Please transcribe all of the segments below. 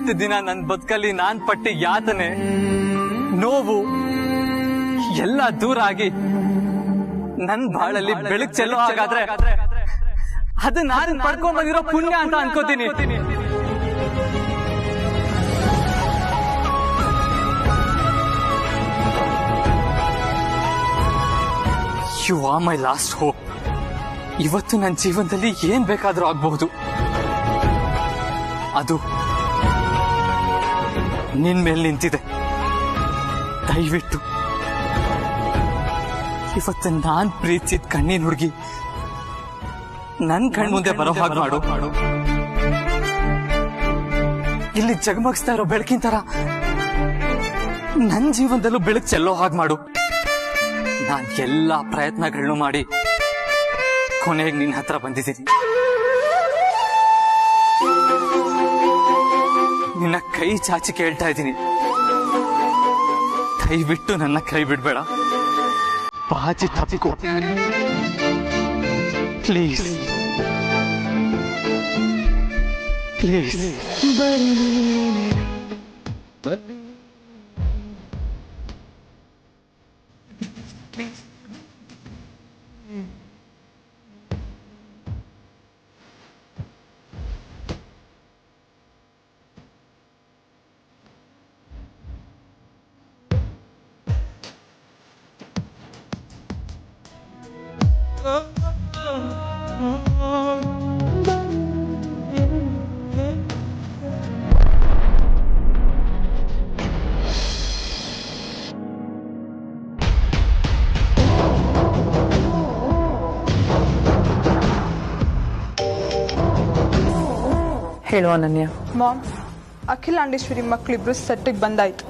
ಇಷ್ಟು ದಿನ ನನ್ನ ಬದುಕಲ್ಲಿ ನಾನ್ ಪಟ್ಟಿ ಯಾತನೆ ನೋವು ಎಲ್ಲ ದೂರ ಆಗಿ ನನ್ ಬಾಳಲ್ಲಿ ಬೆಳಕು ಚೆಲ್ಲೋ ಹಾಗಾದ್ರೆ ಅದು ನಾನು ಪಡ್ಕೊಂಡ್ ಬಂದಿರೋ ಪುಣ್ಯ ಅಂತ ಅನ್ಕೋತೀನಿ. You are my last hope. ಇವತ್ತು ನನ್ನ ಜೀವನದಲ್ಲಿ ಏನ್ ಬೇಕಾದ್ರೂ ಆಗ್ಬಹುದು. ಅದು ನಿನ್ ಮೇಲೆ ನಿಂತಿದೆ. ದಯವಿಟ್ಟು ಇವತ್ತು ನಾನ್ ಪ್ರೀತಿಸಿದ ಕಣ್ಣಿನ ಹುಡುಗಿ ನನ್ ಕಣ್ ಮುಂದೆ ಬರೋ ಹಾಗೆ ಮಾಡು. ಇಲ್ಲಿ ಜಗಮಗಿಸ್ತಾ ಇರೋ ಬೆಳಕಿನ ತರ ನನ್ ಜೀವನದಲ್ಲೂ ಬೆಳಕು ಚೆಲ್ಲೋ ಹಾಗೆ ಮಾಡು. ನಾನ್ ಎಲ್ಲಾ ಪ್ರಯತ್ನಗಳನ್ನು ಮಾಡಿ ಕೊನೆಗೆ ನಿನ್ನ ಹತ್ರ ಬಂದಿದ್ದೀನಿ. ನಿನ್ನ ಕೈ ಚಾಚಿ ಕೇಳ್ತಾ ಇದ್ದೀನಿ, ದಯವಿಟ್ಟು ನನ್ನ ಕೈ ಬಿಡ್ಬೇಡ. ಬಾಜಿ ತಪ್ಪಿಕೋ ಪ್ಲೀಸ್ ಪ್ಲೀಸ್. ಹೇಳು ಅನನ್ಯ. ಮಾಮ್, ಅಖಿಲಾಂಡೇಶ್ವರಿ ಮಕ್ಕಳಿಬ್ರು ಸೆಟ್ಟಿಗೆ ಬಂದಾಯ್ತು.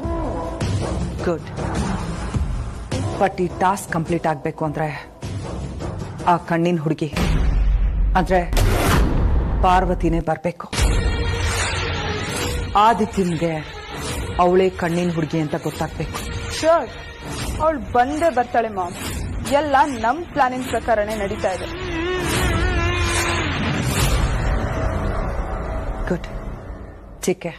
ಗುಡ್. ಬಟ್ ಈ ಟಾಸ್ಕ್ ಕಂಪ್ಲೀಟ್ ಆಗ್ಬೇಕು ಅಂದ್ರೆ ಆ ಕಣ್ಣಿನ ಹುಡುಗಿ ಅಂದ್ರೆ ಪಾರ್ವತಿನೇ ಬರ್ಬೇಕು. ಆದಿತ್ಯನ್ಗೆ ಅವಳೇ ಕಣ್ಣಿನ ಹುಡುಗಿ ಅಂತ ಗೊತ್ತಾಗ್ಬೇಕು. ಶೋರ್, ಅವಳು ಬಂದೇ ಬರ್ತಾಳೆ ಮಾಮ್. ಎಲ್ಲ ನಮ್ ಪ್ಲಾನಿಂಗ್ ಪ್ರಕಾರನೇ ನಡೀತಾ ಇದೆ. गुड, ठीक है.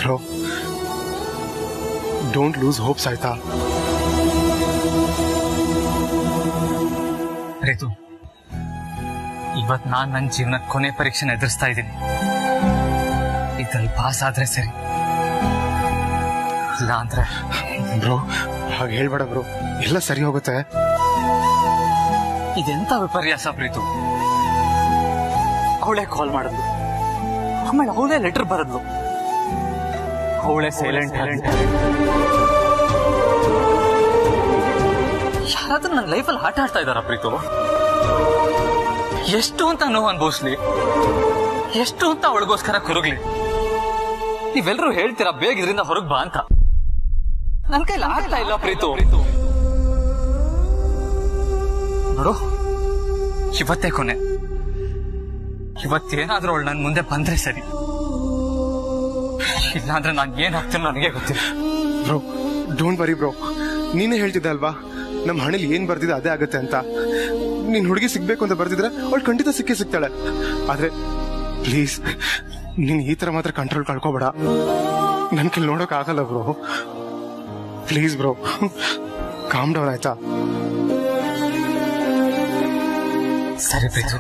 Bro, don't lose hope, Saita. Ritu, ಇವತ್ ನಾನ್ ನನ್ನ ಜೀವನದ ಕೊನೆ ಪರೀಕ್ಷೆನ ಎದುರಿಸ್ತಾ ಇದ್ದೀನಿ. ಇದ್ರಲ್ಲಿ ಪಾಸ್ ಆದ್ರೆ ಸರಿ, ಇಲ್ಲ ಅಂದ್ರೆ ಬ್ರೋ ಹಾಗೆ ಹೇಳ್ಬೇಡ ಬ್ರೋ, ಎಲ್ಲ ಸರಿ ಹೋಗುತ್ತೆ. ಇದೆಂತ ವಿಪರ್ಯಾಸ ಪ್ರೀತು. ಅವಳೇ ಕಾಲ್ ಮಾಡಿದ್ಲು, ಆಮೇಲೆ ಅವಳೇ ಲೆಟರ್ ಬರೆದ್ಲು, ಅವಳೇ ಸೈಲೆಂಟ್. ಯಾರಾದ್ರೂ ನನ್ನ ಲೈಫಲ್ಲಿ ಆಟ ಆಡ್ತಾ ಇದ್ದಾರ ಪ್ರೀತು? ಎಷ್ಟು ಅಂತ ನೋವು ಅನ್ಭವಿಸ್ಲಿ, ಎಷ್ಟು ಅಂತ ಅವಳಿಗೋಸ್ಕರ ಕೊರಗ್ಲಿ? ನೀವೆಲ್ಲರೂ ಹೇಳ್ತೀರಾ ಬೇಗ ಇದರಿಂದ ಹೊರಗ್ ಬಾ ಅಂತ. ನನ್ ಕೈಲಿ ಆಗ್ತಾ ಇಲ್ಲ ಪ್ರೀತು. ನೋಡು, ಇವತ್ತೇ ಕೊನೆ. ಇವತ್ತೇನಾದ್ರೂ ಅವಳು ನನ್ ಮುಂದೆ ಬಂದ್ರೆ ಸರಿ, ಇಲ್ಲಾಂದ್ರೆ ನಾನ್ ಏನ್ ಆಗ್ತೀನಿ ನನಗೆ ಗೊತ್ತಿಲ್ಲ. ಬ್ರೋ ಡೋಂಟ್ ವರಿ ಬ್ರೋ, ನೀನೇ ಹೇಳ್ತಿದ್ದೆ ಅಲ್ವಾ ನಮ್ಮ ಹಣೆಲಿ ಏನ್ ಬರ್ದಿದೆ ಅದೇ ಆಗತ್ತೆ ಅಂತ. ನೀನ್ ಹುಡುಗಿ ಸಿಗ್ಬೇಕು ಅಂತ ಬರ್ದಿದ್ರೆ ಅವಳು ಖಂಡಿತ ಸಿಗ್ತಾಳೆ. ಆದ್ರೆ ಪ್ಲೀಸ್ ನೀನ್ ಈ ತರ ಮಾತ್ರ ಕಂಟ್ರೋಲ್ ಕಳ್ಕೋಬೇಡ. ನನ್ ಕೈಲಿ ನೋಡೋಕ್ ಆಗಲ್ಲ bro. Please bro, calm down ಆಯ್ತಾ? ಸರಿ ಪ್ರೀತು.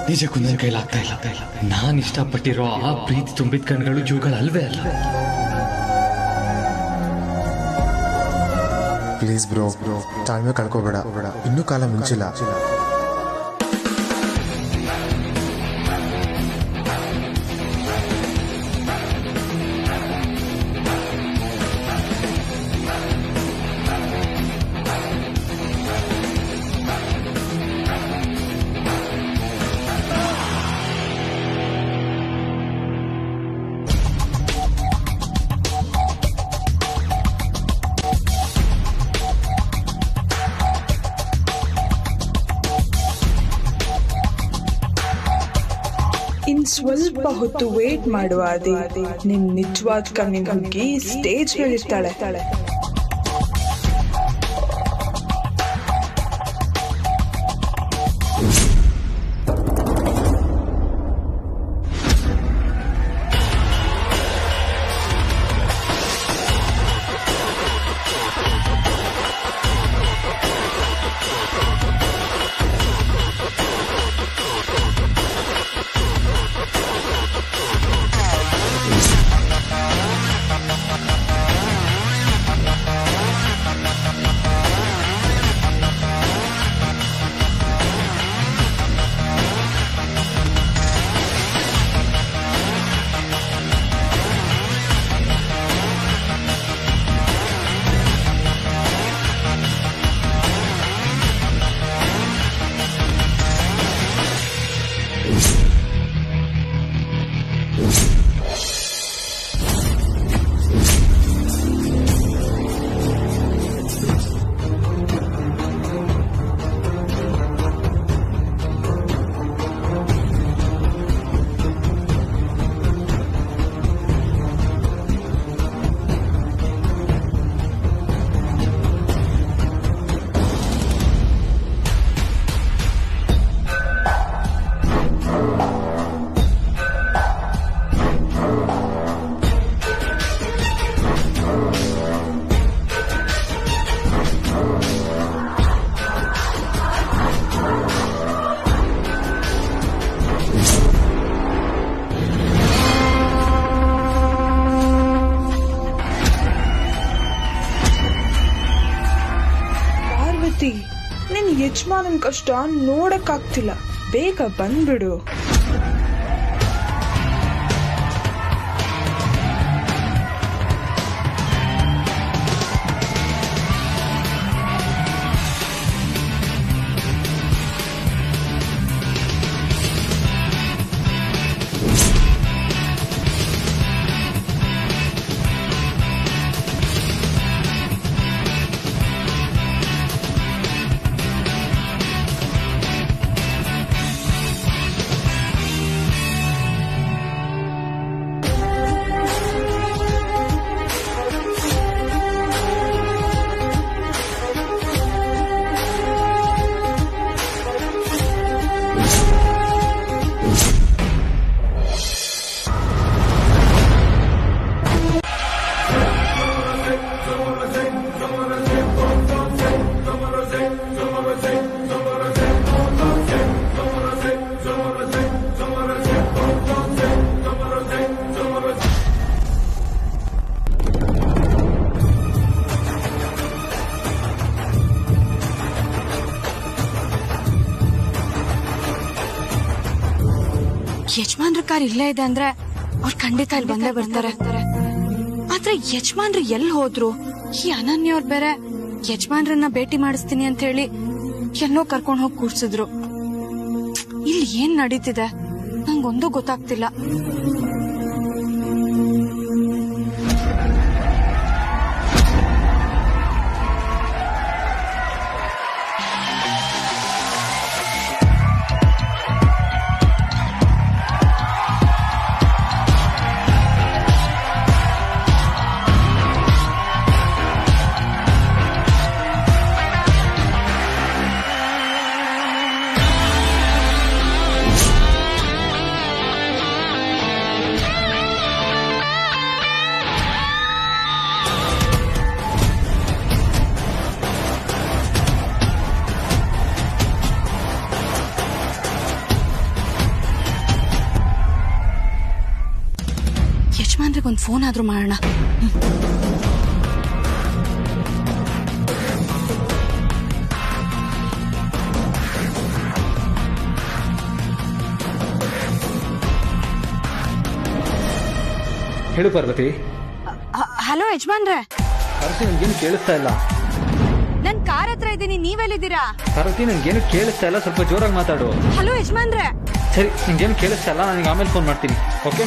ನಿಜಕ್ಕೂ ನನ್ನ ಕೈಲಾಗ್ತಾ ಇಲ್ಲ. ನಾನು ಇಷ್ಟಪಟ್ಟಿರೋ ಆ ಪ್ರೀತಿ ತುಂಬಿದ ಕಣ್ಗಳು ಜೂಗಳಲ್ವೇ ಅಲ್ಲ. ಪ್ಲೀಸ್ ಬ್ರೋ, ತಾಳ್ಮೆ ಕಳ್ಕೋಬೇಡ, ಇನ್ನೂ ಕಾಲ ಮುಂಚಿಲ್ಲ. ಇನ್ ಸ್ವಲ್ಪ ಹೊತ್ತು ವೇಟ್ ಮಾಡುವ ಆದಿ, ನಿಮ್ ನಿಜವಾದ ಕಣ್ಣಿನ ಹುಡುಗಿ ಸ್ಟೇಜ್ ಮೇಲಿರ್ತಾಳೆ. ನಿನ್ ಯಜಮಾನನ್ ಕಷ್ಟ ನೋಡಕ್ಕಾಗ್ತಿಲ್ಲ, ಬೇಗ ಬಂದ್ಬಿಡು. ಯಜಮಾನ್ರ ಕಾರ್ ಇಲ್ಲೇ ಇದೆ ಅಂದ್ರೆ ಅವ್ರು ಖಂಡಿತ ಇಲ್ಲಿ ಬಂದೇ ಬರ್ತಾರೆ. ಆದ್ರೆ ಯಜಮಾನ್ರು ಎಲ್ಲಿ ಹೋದ್ರು? ಈ ಅನನ್ಯ ಅವ್ರು ಬೇರೆ ಯಜಮಾನ್ರನ್ನ ಭೇಟಿ ಮಾಡಿಸ್ತೀನಿ ಅಂತ ಹೇಳಿ ಎಲ್ಲೋ ಕರ್ಕೊಂಡ್ ಹೋಗಿ ಕೂರ್ಸಿದ್ರು. ಇಲ್ಲಿ ಏನ್ ನಡೀತಿದೆ ನಂಗೊಂದು ಗೊತ್ತಾಗ್ತಿಲ್ಲ. ಒಂದ್ ಫೋನ್ ಆದ್ರೂ ಮಾಡೋಣ. ಹೇಳು ಪಾರ್ವತಿ. ಹಲೋ ಯಜಮಾನ್ರೆ, ಪಾರ್ವತಿ ನನ್ಗೇನು ಕೇಳಿಸ್ತಾ ಇಲ್ಲ. ನನ್ ಕಾರ್ ಹತ್ರ ಇದ್ದೀನಿ, ನೀವೆಲ್ಲಿದ್ದೀರಾ? ಪಾರ್ವತಿ ನನ್ಗೇನು ಕೇಳಿಸ್ತಾ ಇಲ್ಲ, ಸ್ವಲ್ಪ ಜೋರಾಗಿ ಮಾತಾಡು. ಹಲೋ ಯಜಮಾನ್ರೆ. ಸರಿ, ನಿಂಗೇನು ಕೇಳಿಸ್ತಾ ಇಲ್ಲ, ನನಗೆ ಆಮೇಲೆ ಫೋನ್ ಮಾಡ್ತೀನಿ. ಓಕೆ.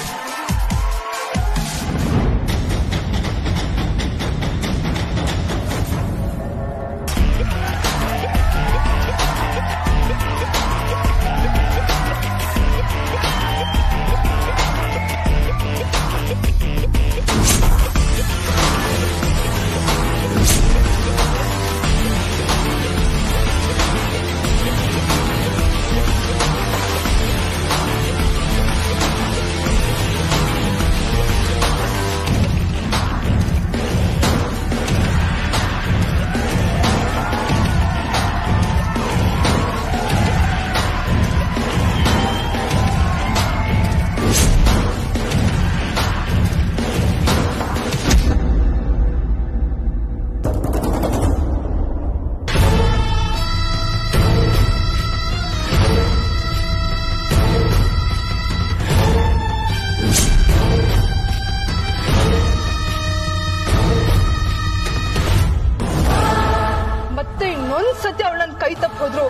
ಸತಿ ಅವಳನ್ನ ಕೈ ತಪ್ಪೋದ್ರು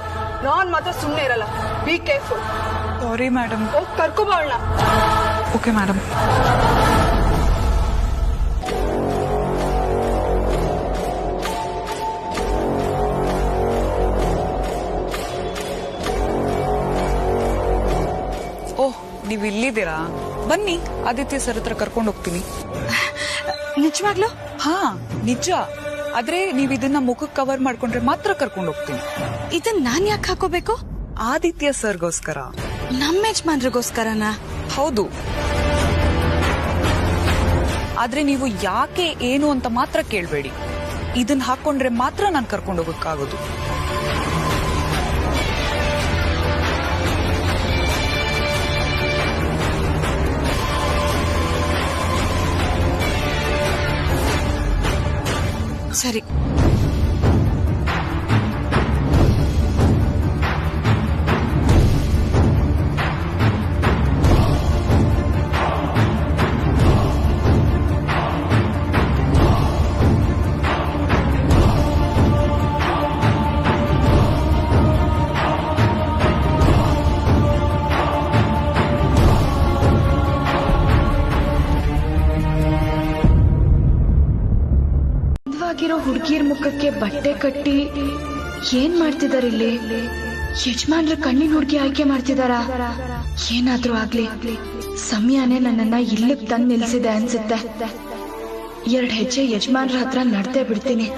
ನಾನ್ ಮಾತ್ರ ಸುಮ್ನೆ ಇರಲ್ಲ. Be careful. Sorry madam. ಹೋಗಿ ಕರ್ಕೊಬಾ ಅವಳನ್ನ. Okay madam. ಓಹ್, ನೀವು ಇಲ್ಲಿದ್ದೀರಾ? ಬನ್ನಿ, ಆದಿತ್ಯ ಸರ್ ಹತ್ರ ಕರ್ಕೊಂಡು ಹೋಗ್ತೀನಿ. ನಿಜವಾಗ್ಲು? ಹಾ, ನಿಜ. ಆದ್ರೆ ನೀವ್ ಇದನ್ನ ಮುಖಕ್ಕೆ ಕವರ್ ಮಾಡ್ಕೊಂಡ್ರೆ ಮಾತ್ರ ಕರ್ಕೊಂಡು ಹೋಗ್ತೀನಿ. ಇದನ್ ನಾನ್ ಯಾಕೆ ಹಾಕೋಬೇಕು? ಆದಿತ್ಯ ಸರ್ಗೋಸ್ಕರ. ನಮ್ಮ ಯಜಮಾನ್ರಿಗೋಸ್ಕರನಾ? ಹೌದು. ಆದ್ರೆ ನೀವು ಯಾಕೆ ಏನು ಅಂತ ಮಾತ್ರ ಕೇಳ್ಬೇಡಿ. ಇದನ್ನ ಹಾಕೊಂಡ್ರೆ ಮಾತ್ರ ನಾನು ಕರ್ಕೊಂಡು ಹೋಗಕ್ಕಾಗೋದು. ಸರಿ. ಆಗಿರೋ ಹುಡುಗಿರ್ ಮುಖಕ್ಕೆ ಬಟ್ಟೆ ಕಟ್ಟಿ ಏನ್ ಮಾಡ್ತಿದಾರ ಇಲ್ಲಿ? ಯಜಮಾನ್ರ ಕಣ್ಣಿನ ಹುಡುಗಿ ಆಯ್ಕೆ ಮಾಡ್ತಿದಾರ? ಏನಾದ್ರೂ ಆಗ್ಲಿ, ಸಮಯನೇ ನನ್ನನ್ನ ಇಲ್ಲಿಗೆ ತಂದು ನಿಲ್ಸಿದೆ ಅನ್ಸುತ್ತೆ. 2 ಹೆಜ್ಜೆ ಯಜಮಾನ್ರ ಹತ್ರ ನಡ್ದೇ ಬಿಡ್ತೀನಿ.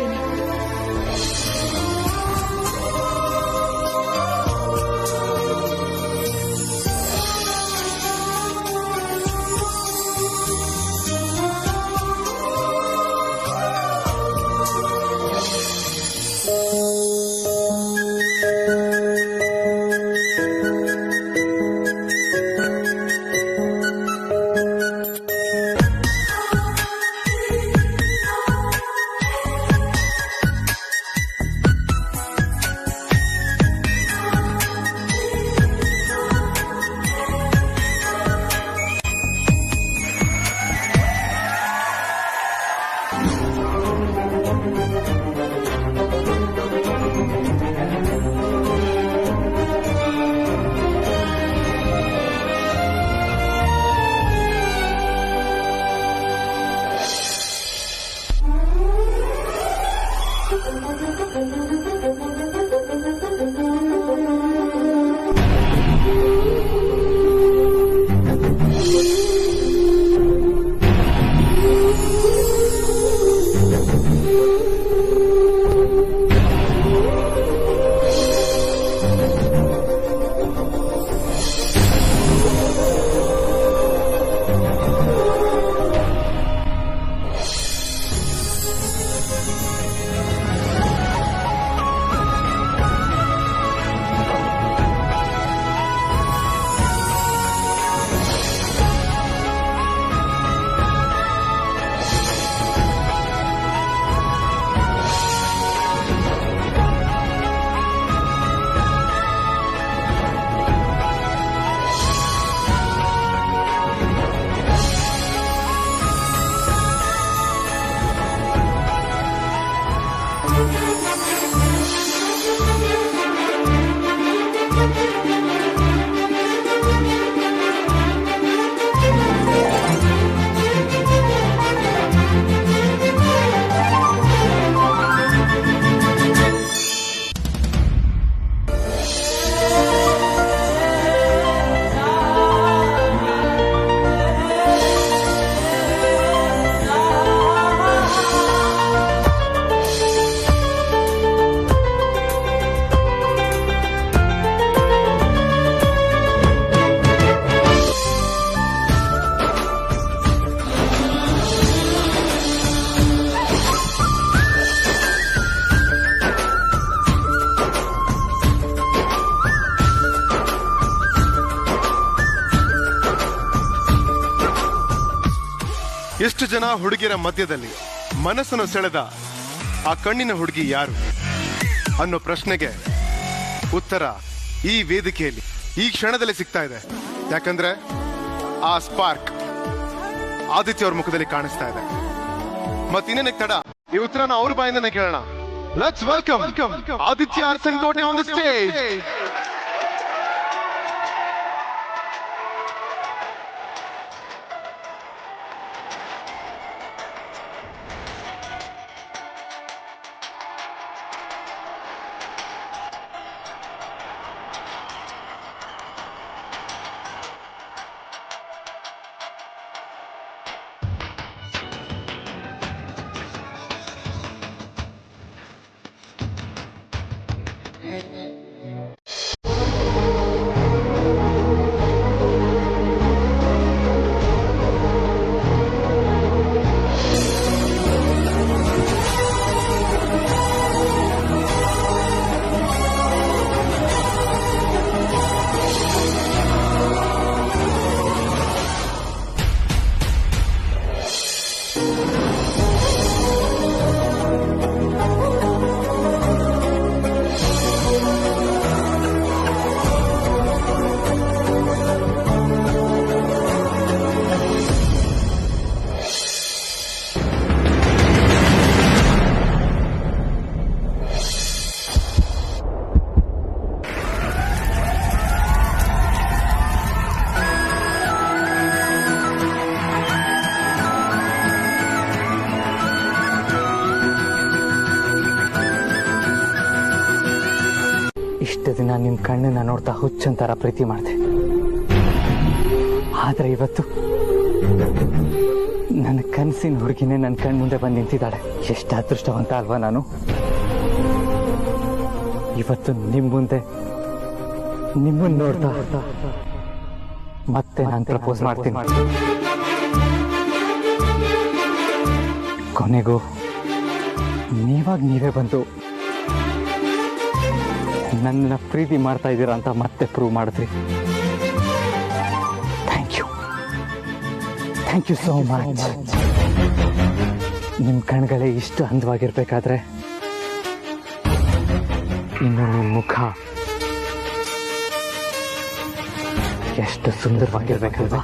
ಎಷ್ಟು ಜನ ಹುಡುಗಿಯರ ಮಧ್ಯದಲ್ಲಿ ಮನಸ್ಸನ್ನು ಸೆಳೆದ ಆ ಕಣ್ಣಿನ ಹುಡುಗಿ ಯಾರು ಅನ್ನೋ ಪ್ರಶ್ನೆಗೆ ಉತ್ತರ ಈ ವೇದಿಕೆಯಲ್ಲಿ ಈ ಕ್ಷಣದಲ್ಲಿ ಸಿಗ್ತಾ ಇದೆ. ಯಾಕಂದ್ರೆ ಆ ಸ್ಪಾರ್ಕ್ ಆದಿತ್ಯ ಅವ್ರ ಮುಖದಲ್ಲಿ ಕಾಣಿಸ್ತಾ ಇದೆ. ಮತ್ತಿನ್ನೇನಕ್ಕೆ ತಡ, ಈ ಉತ್ತರನ ಅವ್ರ ಬಾಯಿಂದನೇ ಕೇಳೋಣ. Let's welcome Aditya Arasanakote on the stage. ಇಷ್ಟು ದಿನ ನಿಮ್ ಕಣ್ಣನ್ನ ನೋಡ್ತಾ ಹುಚ್ಚಂತರ ಪ್ರೀತಿ ಮಾಡಿದೆ. ಆದ್ರೆ ಇವತ್ತು ನನ್ನ ಕನಸಿನ ಹುಡುಗಿನೇ ನನ್ನ ಕಣ್ ಮುಂದೆ ಬಂದು ನಿಂತಿದ್ದಾಳೆ. ಎಷ್ಟು ಅದೃಷ್ಟವಂತ ಅಲ್ವಾ ನಾನು? ಇವತ್ತು ನಿಮ್ ಮುಂದೆ ನಿಮ್ಮನ್ನ ನೋಡ್ತಾ ಮತ್ತೆ ನಾನು ಪ್ರಪೋಸ್ ಮಾಡ್ತೀನಿ. ಕೊನೆಗೂ ನೀವೇ ಬಂದು ನನ್ನ ಪ್ರೀತಿ ಮಾಡ್ತಾ ಇದ್ದೀರಾ ಅಂತ ಮತ್ತೆ ಪ್ರೂವ್ ಮಾಡಿದ್ರಿ. Thank you so much. ನಿಮ್ಮ ಕಣ್ಗಳೇ ಇಷ್ಟು ಅಂದವಾಗಿರ್ಬೇಕಾದ್ರೆ ಇನ್ನು ನಿಮ್ಮ ಮುಖ ಎಷ್ಟು ಸುಂದರವಾಗಿರ್ಬೇಕಲ್ವಾ?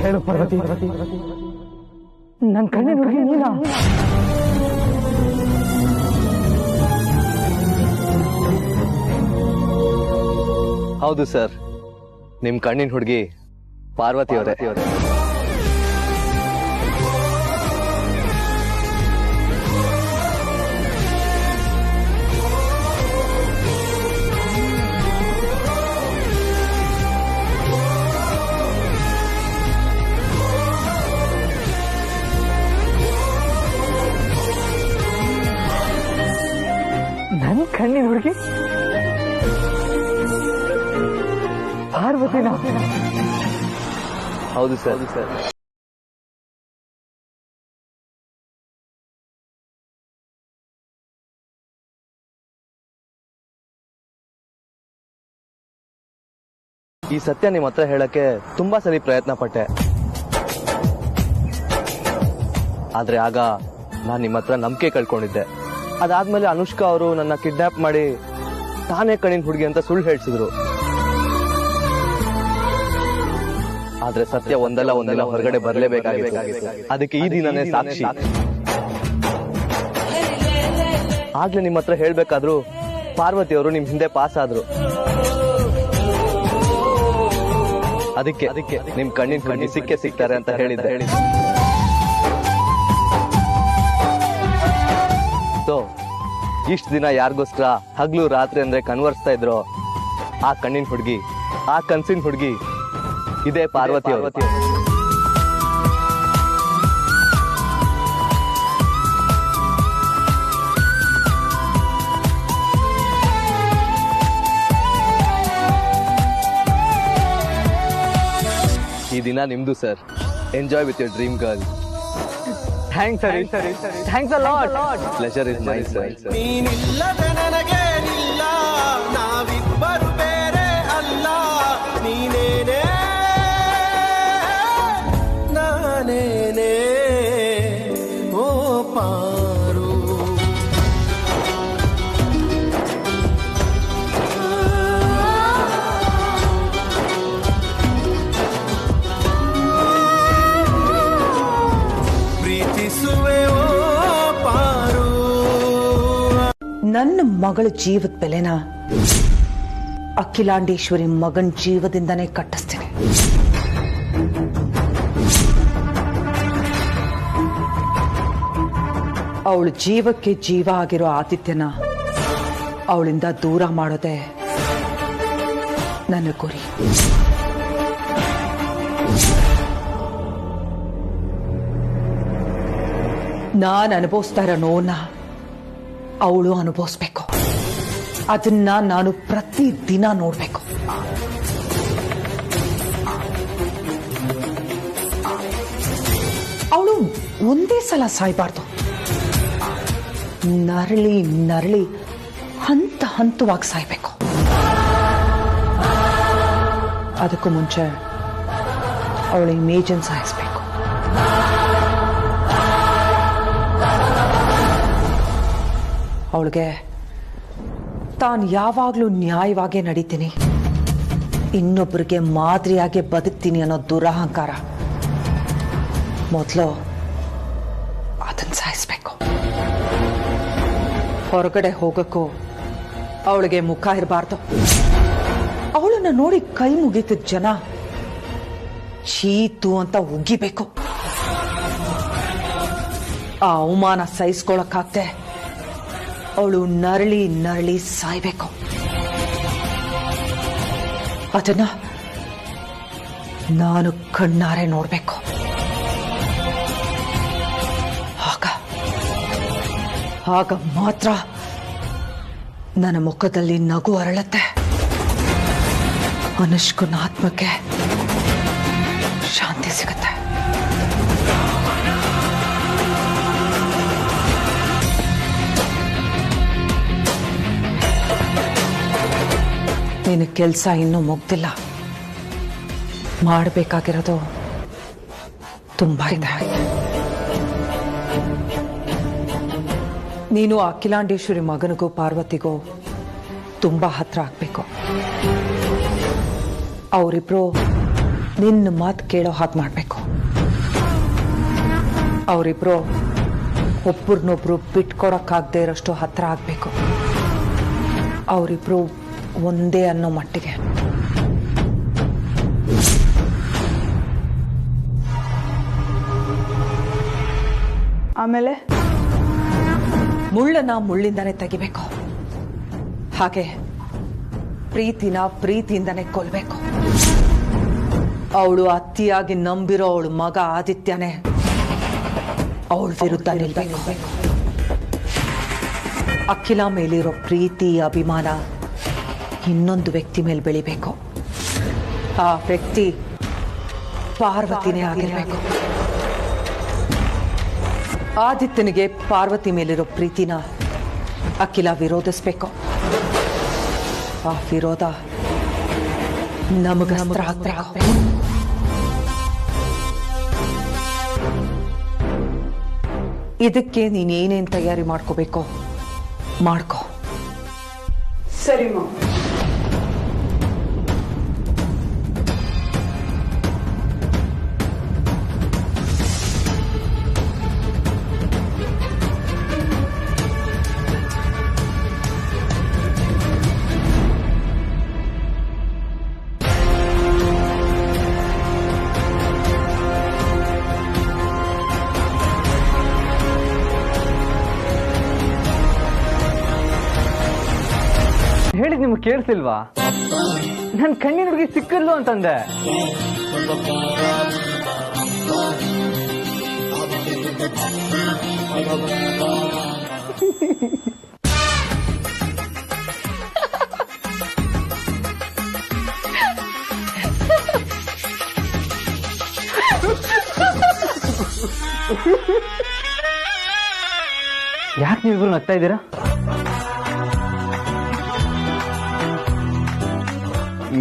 ಹೇಳು ಪಾರ್ವತಿ, ನನ್ನ ಕಣ್ಣಿನ ಹುಡುಗಿ ನೀನಾ? ಹೌದು ಸರ್, ನಿಮ್ ಕಣ್ಣಿನ ಹುಡುಗಿ ಪಾರ್ವತಿ ಅವರೇ. ನನ್ನ ಕಣ್ಣಿನ ಹುಡುಗಿ ಪಾರ್ವತಿನ? ಹೌದು ಸರ್. ಈ ಸತ್ಯ ನಿಮ್ಮ ಹತ್ರ ಹೇಳಕ್ಕೆ ತುಂಬಾ ಸರಿ ಪ್ರಯತ್ನ ಪಟ್ಟೆ, ಆದ್ರೆ ಆಗ ನಾನು ನಿಮ್ಮ ಹತ್ರ ನಂಬಿಕೆ ಕಳ್ಕೊಂಡಿದ್ದೆ. ಅದಾದ್ಮೇಲೆ ಅನುಷ್ಕಾ ಅವರು ನನ್ನ ಕಿಡ್ನಾಪ್ ಮಾಡಿ ತಾನೇ ಕಣ್ಣಿನ ಹುಡುಗಿ ಅಂತ ಸುಳ್ಳು ಹೇಳ್ಸಿದ್ರು. ಆದ್ರೆ ಸತ್ಯ ಒಂದಲ್ಲ ಒಂದಿನ ಹೊರಗಡೆ ಬರಲೇಬೇಕಾಗಿತ್ತು. ಅದಕ್ಕೆ ಈ ದಿನನೇ ಸಾಕ್ಷಿ. ಆಗ್ಲೇ ನಿಮ್ಮ ಹತ್ರ ಹೇಳ್ಬೇಕಾದ್ರು ಪಾರ್ವತಿ ಅವರು ನಿಮ್ ಹಿಂದೆ ಪಾಸ್ ಆದ್ರು. ಅದಕ್ಕೆ ನಿಮ್ ಕಣ್ಣಿನ ಸಿಕ್ಕೇ ಸಿಗ್ತಾರೆ ಅಂತ ಹೇಳಿದ್ದೆ. ಸೊ ಇಷ್ಟ ದಿನ ಯಾರಿಗೋಸ್ಕರ ಹಗ್ಲು ರಾತ್ರಿ ಅಂದ್ರೆ ಕನ್ವರ್ಸ್ತಾ ಇದ್ರು, ಆ ಕಣ್ಣಿನ ಹುಡುಗಿ, ಆ ಕನ್ಸಿನ ಹುಡುಗಿ ಇದೇ ಪಾರ್ವತಿ ಅವರು. ಈ ದಿನ ನಿಮ್ದು sir. Enjoy with your dream girl. Thanks ಸರಿ. Thanks a lot. Pleasure is my sir. ನೀನಿಲ್ಲದೆ ನನಗೇನಿಲ್ಲ, ನಾವಿಬ್ಬರು ಬೇರೆ ಅಲ್ಲ, ನೀನೇನೇ ನಾನೇನೇ ಓ ಪಾರು. ನನ್ನ ಮಗಳ ಜೀವದ ಬೆಲೆನ ಅಖಿಲಾಂಡೇಶ್ವರಿ ಮಗನ್ ಜೀವದಿಂದನೇ ಕಟ್ಟಿಸ್ತೇನೆ. ಅವಳ ಜೀವಕ್ಕೆ ಜೀವ ಆಗಿರೋ ಆದಿತ್ಯನ ಅವಳಿಂದ ದೂರ ಮಾಡೋದೇ ನನ್ನ ಗುರಿ. ನಾನು ಅನುಭವಿಸ್ತಾ ಇರೋ ನೋವನ್ನ ಅವಳು ಅನುಭವಿಸ್ಬೇಕು. ಅದನ್ನ ನಾನು ಪ್ರತಿದಿನ ನೋಡ್ಬೇಕು. ಅವಳು ಒಂದೇ ಸಲ ಸಾಯ್ಬಾರ್ದು. ನರಳಿ ನರಳಿ ಹಂತ ಹಂತವಾಗಿ ಸಾಯ್ಬೇಕು. ಅದಕ್ಕೂ ಮುಂಚೆ ಅವಳ ಇಮೇಜನ್ ಸಾಯಿಸ್ಬೇಕು. ಅವಳಿಗೆ ತಾನು ಯಾವಾಗ್ಲೂ ನ್ಯಾಯವಾಗೇ ನಡೀತೀನಿ, ಇನ್ನೊಬ್ಬರಿಗೆ ಮಾದರಿಯಾಗಿ ಬದುಕ್ತೀನಿ ಅನ್ನೋ ದುರಹಂಕಾರ ಮೊದಲು ಅದನ್ನ ಸಾಯಿಸ್ಬೇಕು. ಹೊರಗಡೆ ಹೋಗಕ್ಕೂ ಅವಳಿಗೆ ಮುಖ ಇರಬಾರ್ದು. ಅವಳನ್ನ ನೋಡಿ ಕೈ ಮುಗಿತಿದ್ದ ಜನ ಚೀತು ಅಂತ ಉಗ್ಗಿಬೇಕು. ಆ ಅವಮಾನ ಸಹಿಸ್ಕೊಳಕ್ಕಾಗ್ದೆ ಅವಳು ನರಳಿ ನರಳಿ ಸಾಯ್ಬೇಕು. ಅದನ್ನ ನಾನು ಕಣ್ಣಾರೆ ನೋಡ್ಬೇಕು. ಆಗ ಮಾತ್ರ ನನ್ನ ಮುಖದಲ್ಲಿ ನಗು ಅರಳುತ್ತೆ. ಅನುಷ್ಕನ ಆತ್ಮಕ್ಕೆ ಶಾಂತಿ ಸಿಗುತ್ತೆ. ನಿನ್ನ ಕೆಲಸ ಇನ್ನೂ ಮುಗ್ದಿಲ್ಲ. ಮಾಡಬೇಕಾಗಿರೋದು ತುಂಬಾ ಇದೆ. ನೀನು ಅಖಿಲಾಂಡೇಶ್ವರಿ ಮಗನಿಗೂ ಪಾರ್ವತಿಗೂ ತುಂಬಾ ಹತ್ರ ಆಗ್ಬೇಕು. ಅವರಿಬ್ರು ನಿನ್ನ ಮಾತು ಕೇಳೋ ಹಾಗೆ ಮಾಡ್ಬೇಕು. ಅವರಿಬ್ರು ಒಬ್ಬರನ್ನೊಬ್ರು ಬಿಟ್ಕೊಡಕ್ಕಾಗದೇ ಇರೋಷ್ಟು ಹತ್ರ ಆಗ್ಬೇಕು. ಅವರಿಬ್ರು ಒಂದೇ ಅನ್ನೋ ಮಟ್ಟಿಗೆ. ಆಮೇಲೆ ಮುಳ್ಳನ್ನ ಮುಳ್ಳಿಂದಾನೇ ತೆಗಿಬೇಕು. ಹಾಗೆ ಪ್ರೀತಿನ ಪ್ರೀತಿಯಿಂದಾನೇ ಕೊಲ್ಬೇಕು. ಅವಳು ಅತಿಯಾಗಿ ನಂಬಿರೋ ಅವಳು ಮಗ ಆದಿತ್ಯನೇ ಅವಳ ವಿರುದ್ಧ ನಿಲ್ಬೇಕು. ಅಖಿಲ ಮೇಲಿರೋ ಪ್ರೀತಿ ಅಭಿಮಾನ ಇನ್ನೊಂದು ವ್ಯಕ್ತಿ ಮೇಲೆ ಬೆಳಿಬೇಕು. ಆ ವ್ಯಕ್ತಿ ಪಾರ್ವತಿನೇ ಆಗಿರ್ಬೇಕು. ಆದಿತ್ಯನಿಗೆ ಪಾರ್ವತಿ ಮೇಲಿರೋ ಪ್ರೀತಿನ ಅಖಿಲ ವಿರೋಧಿಸ್ಬೇಕು. ಆ ವಿರೋಧ ನಮಗಸ್ತ್ರ ಆಗ್ಬೇಕು. ಇದಕ್ಕೆ ನೀನೇನೇನ್ ತಯಾರಿ ಮಾಡ್ಕೋಬೇಕೋ ಮಾಡ್ಕೋ. ಸರಿ ಮಾಮ್. ಹೇಳಿದ್ ನಿಮ್ಗೆ ಕೇಳಿಸಿಲ್ವಾ? ನನ್ ಕಣ್ಣಿನ ಹುಡುಗಿ ಸಿಕ್ಕಿದ್ಲು ಅಂತಂದೆ. ಯಾಕೆ ನೀವಿಬ್ರು ನಗ್ತಾ ಇದ್ದೀರಾ?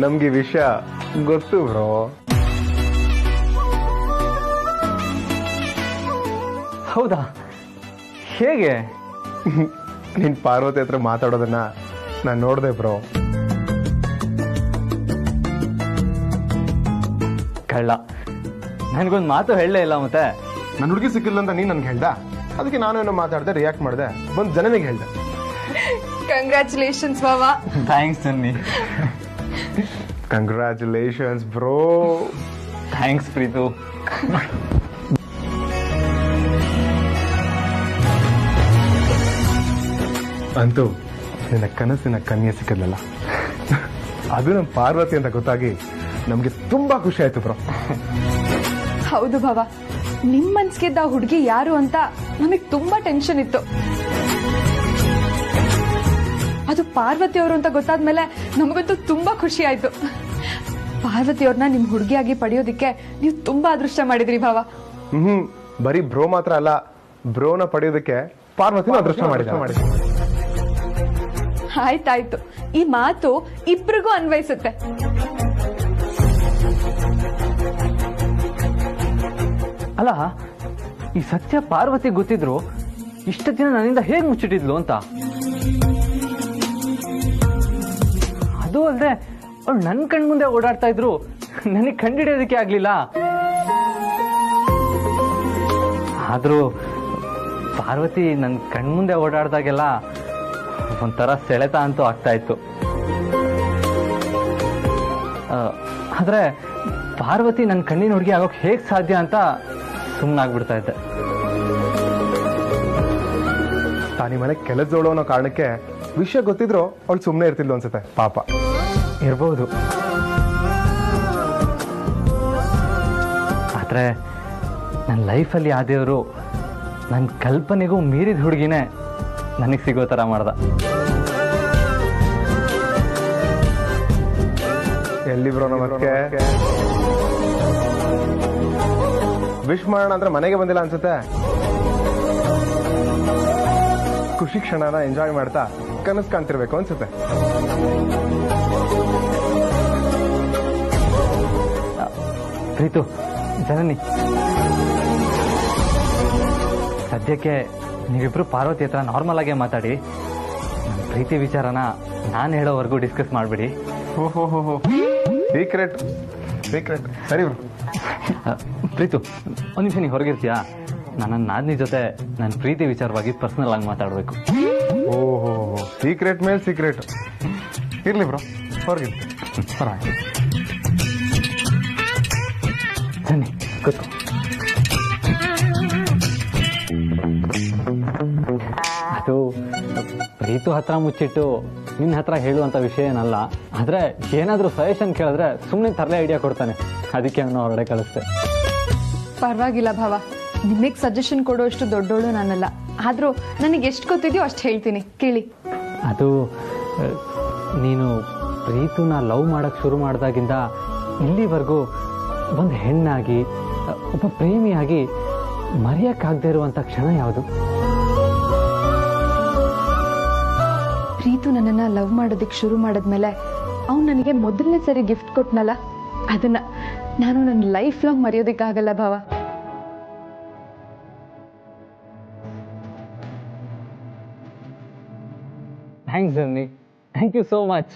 ನಮ್ಗೆ ವಿಷಯ ಗೊತ್ತು ಬ್ರೋ. ಹೌದಾ? ಹೇಗೆ? ನೀನ್ ಪಾರ್ವತಿ ಹತ್ರ ಮಾತಾಡೋದನ್ನ ನಾನು ನೋಡ್ದೆ ಬ್ರೋ. ಕಳ್ಳ, ನನ್ಗೊಂದು ಮಾತು ಹೇಳಲೇ ಇಲ್ಲ. ಮತ್ತೆ ನನ್ನ ಹುಡುಗಿ ಸಿಕ್ಕಿಲ್ಲ ಅಂತ ನೀನ್ ನನ್ಗೆ ಹೇಳ್ದ, ಅದಕ್ಕೆ ನಾನೇನೋ ಮಾತಾಡ್ದೆ, ರಿಯಾಕ್ಟ್ ಮಾಡ್ದೆ, ಬಂದ್ ಜನನಿಗೆ ಹೇಳ್ದೆ. ಕಂಗ್ರ್ಯಾಚುಲೇಷನ್ಸ್ ಮಾವ. Thanks Sunny. Congratulations bro. Thanks Preethu. ಅಂತೂ ನಿನ್ನ ಕನಸಿನ ಕನ್ಯೆ ಸಿಕ್ಕದಲ್ಲ, ಅದು ನಮ್ಮ ಪಾರ್ವತಿ ಅಂತ ಗೊತ್ತಾಗಿ ನಮ್ಗೆ ತುಂಬಾ ಖುಷಿ ಆಯ್ತು ಬ್ರೋ. ಹೌದು ಭಾವ, ನಿಮ್ ಮನ್ಸ್ಗೆದ್ದ ಹುಡುಗಿ ಯಾರು ಅಂತ ನಮಗ್ ತುಂಬಾ ಟೆನ್ಷನ್ ಇತ್ತು. ಅದು ಪಾರ್ವತಿ ಅವರು ಅಂತ ಗೊತ್ತಾದ್ಮೇಲೆ ನಮಗಂತೂ ತುಂಬಾ ಖುಷಿ ಆಯ್ತು. ಪಾರ್ವತಿ ಅವ್ರನ್ನ ನಿಮ್ ಹುಡುಗಿಯಾಗಿ ಪಡೆಯೋದಿಕ್ಕೆ ನೀವು ತುಂಬಾ ಅದೃಷ್ಟ ಮಾಡಿದ್ರಿ ಭಾವ. ಬರೀ ಬ್ರೋ ಮಾತ್ರ ಅಲ್ಲ, ಬ್ರೋನ ಪಡೆಯೋದಕ್ಕೆ ಪಾರ್ವತಿನ ಅದೃಷ್ಟ ಮಾಡಿದ. ಆಯ್ತಾಯ್ತು, ಈ ಮಾತು ಇಬ್ರಿಗೂ ಅನ್ವಯಿಸುತ್ತೆ. ಅಲ್ಲ, ಈ ಸತ್ಯ ಪಾರ್ವತಿ ಗೊತ್ತಿದ್ರು ಇಷ್ಟ ದಿನ ನನ್ನಿಂದ ಹೇಗ್ ಮುಚ್ಚಿಟ್ಟಿದ್ಲು ಅಂತ. ಅದು ಅಲ್ಲದೆ ಅವಳು ನನ್ ಕಣ್ ಮುಂದೆ ಓಡಾಡ್ತಾ ಇದ್ರು, ನನಗೆ ಕಂಡಿಡಿಯೋದಕ್ಕೆ ಆಗ್ಲಿಲ್ಲ. ಆದ್ರೂ ಪಾರ್ವತಿ ನನ್ ಕಣ್ಮುಂದೆ ಓಡಾಡ್ದಾಗೆಲ್ಲ ಒಂಥರ ಸೆಳೆತ ಅಂತೂ ಆಗ್ತಾ ಇತ್ತು. ಆದ್ರೆ ಪಾರ್ವತಿ ನನ್ನ ಕಣ್ಣಿನ ಹುಡುಗಿ ಆಗೋಕ್ ಹೇಗ್ ಸಾಧ್ಯ ಅಂತ ಸುಮ್ಮನಾಗ್ಬಿಡ್ತಾ ಇದ್ದೆ. ತಾನಿ ಮನೆ ಕೆಲಸದೋಳು ಅನ್ನೋ ಕಾರಣಕ್ಕೆ ವಿಷಯ ಗೊತ್ತಿದ್ರು ಅವಳು ಸುಮ್ಮನೆ ಇರ್ತಿದ್ಲು ಅನ್ಸುತ್ತೆ. ಪಾಪ ಇರ್ಬಹುದು. ಆದ್ರೆ ನನ್ನ ಲೈಫಲ್ಲಿ ಆ ದೇವರು ನನ್ನ ಕಲ್ಪನೆಗೂ ಮೀರಿದ ಹುಡುಗಿನೇ ನನಗೆ ಸಿಗೋ ತರ ಮಾಡ್ದ. ಎಲ್ಲಿ ಬ್ರೋ ನಮಗೆ ವಿಶ್ ಮಾಡೋಣ ಅಂದ್ರೆ ಮನೆಗೆ ಬಂದಿಲ್ಲ ಅನ್ಸುತ್ತೆ. ಖುಷಿ ಕ್ಷಣನ ಎಂಜಾಯ್ ಮಾಡ್ತಾ ಕನಸು ಕಾಣ್ತಿರ್ಬೇಕು ಅನ್ಸುತ್ತೆ. ಪ್ರೀತು, ಜನನಿ, ಸದ್ಯಕ್ಕೆ ನೀವಿಬ್ರು ಪಾರ್ವತಿ ಹತ್ರ ನಾರ್ಮಲ್ ಆಗೇ ಮಾತಾಡಿ. ನನ್ನ ಪ್ರೀತಿ ವಿಚಾರನ ನಾನು ಹೇಳೋವರೆಗೂ ಡಿಸ್ಕಸ್ ಮಾಡ್ಬಿಡಿ. Secret secret. ಸರಿ ಬ್ರೋ. ಪ್ರೀತು, ಒಂದು ನಿಮಿಷ ನೀವು ಹೊರಗಿರ್ತೀಯಾ? ನನ್ನ ನಾದಿನಿ ಜೊತೆ ನನ್ನ ಪ್ರೀತಿ ವಿಚಾರವಾಗಿ ಪರ್ಸನಲ್ ಆಗಿ ಮಾತಾಡಬೇಕು. ಓಹೋ, ಸೀಕ್ರೆಟ್ ಮೇಲೆ ಸೀಕ್ರೆಟ್. ಇರ್ಲಿ ಬ್ರೋ, ಹೊರಗಿರ್ತೀನಿ. ಪರವಾಗಿ ಬನ್ನಿ, ಕೂತ್ಕೊ. ಅದು ಪ್ರೀತು ಹತ್ರ ಮುಚ್ಚಿಟ್ಟು ನಿನ್ನ ಹತ್ರ ಹೇಳುವಂತ ವಿಷಯ ಏನಲ್ಲ. ಆದ್ರೆ ಏನಾದ್ರೂ ಸಜೆಷನ್ ಕೇಳಿದ್ರೆ ಸುಮ್ಮನೆ ತರಲೆ ಐಡಿಯಾ ಕೊಡ್ತಾನೆ, ಅದಕ್ಕೆ ಅವನು ಹೊರಗಡೆ ಕಳಿಸ್ತೆ. ಪರವಾಗಿಲ್ಲ ಭಾವ, ನಿಮಗ್ ಸಜೆಷನ್ ಕೊಡೋಷ್ಟು ದೊಡ್ಡೋಳು ನಾನಲ್ಲ. ಆದ್ರೂ ನನಗೆ ಎಷ್ಟು ಗೊತ್ತಿದೆಯೋ ಅಷ್ಟು ಹೇಳ್ತೀನಿ, ಕೇಳಿ. ಅದು ನೀನು ಪ್ರೀತುನ ಲವ್ ಮಾಡಕ್ ಶುರು ಮಾಡ್ದಾಗಿಂದ ಇಲ್ಲಿವರೆಗೂ ಒಂದು ಹೆಣ್ಣಾಗಿ ಒಬ್ಬ ಪ್ರೇಮಿಯಾಗಿ ಮರೆಯಕ್ಕಾಗದೇ ಇರುವಂಥ ಕ್ಷಣ ಯಾವುದು? ಪ್ರೀತು ನನ್ನನ್ನ ಲವ್ ಮಾಡೋದಕ್ಕೆ ಶುರು ಮಾಡಿದ್ಮೇಲೆ ಅವ್ನು ನನಗೆ ಮೊದಲನೇ ಸರಿ ಗಿಫ್ಟ್ ಕೊಟ್ನಲ್ಲ, ಅದನ್ನ ನಾನು ನನ್ನ ಲೈಫ್ ಲಾಂಗ್ ಮರೆಯೋದಕ್ಕಾಗಲ್ಲ ಭಾವ. Thanks journey, thank you so much.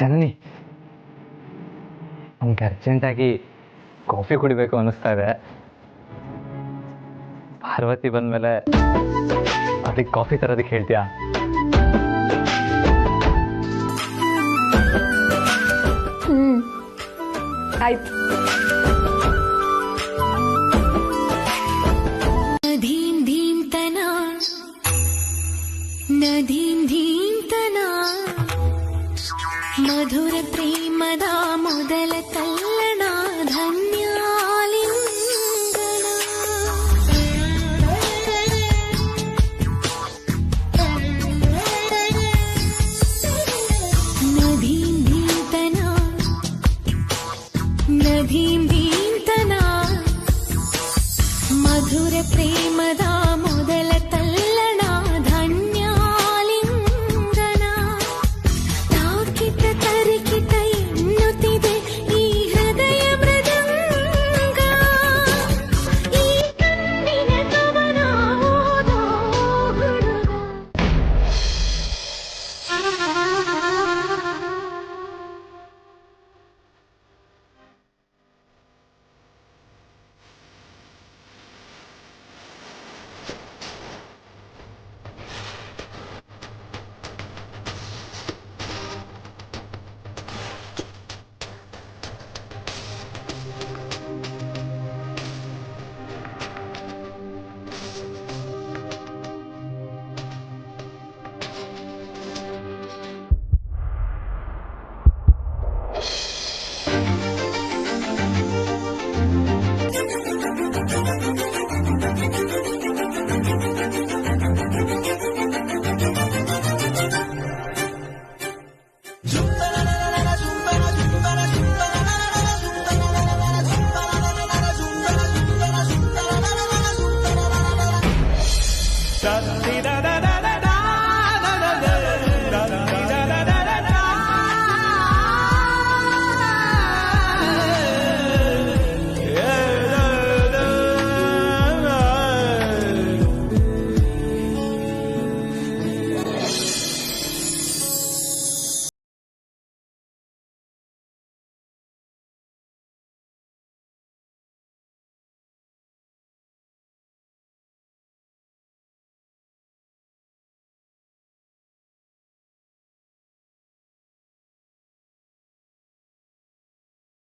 Janani, ನಮ್ಗೆ ಅರ್ಜೆಂಟಾಗಿ ಕಾಫಿ ಕುಡಿಬೇಕು ಅನ್ನಿಸ್ತಾ ಇದೆ. ಪಾರ್ವತಿ ಬಂದಮೇಲೆ ಅದಕ್ಕೆ ಕಾಫಿ ತರೋದಕ್ಕೆ ಹೇಳ್ತೀಯಾ? ಆಯ್ತು. ನದೀಂ ಧೀಂತನ ನದೀಂ ಧೀಂತನ ಮಧುರ ಪ್ರೇಮದ ಮೊದಲ ತಲ್ಲಣ ಧನ್ಯಾಲಿಂಗನ ನದೀಂ ಧೀಂತನ ನದೀಂ ಧೀಂತನ ಮಧುರ ಪ್ರೇಮದ ಮೊದಲ ತಲ್ಲಣ ಧನ್ಯಾಲಿಂಗನ ತಾಕಿತ ತರಿಕಿತ ಎನ್ನುತ್ತಿದೆ ಈ ಹೃದಯ ಮೃದಂಗ ಈ ಕಣ್ಣಿನ ಕವನ ಓದೋ ಹುಡುಗ.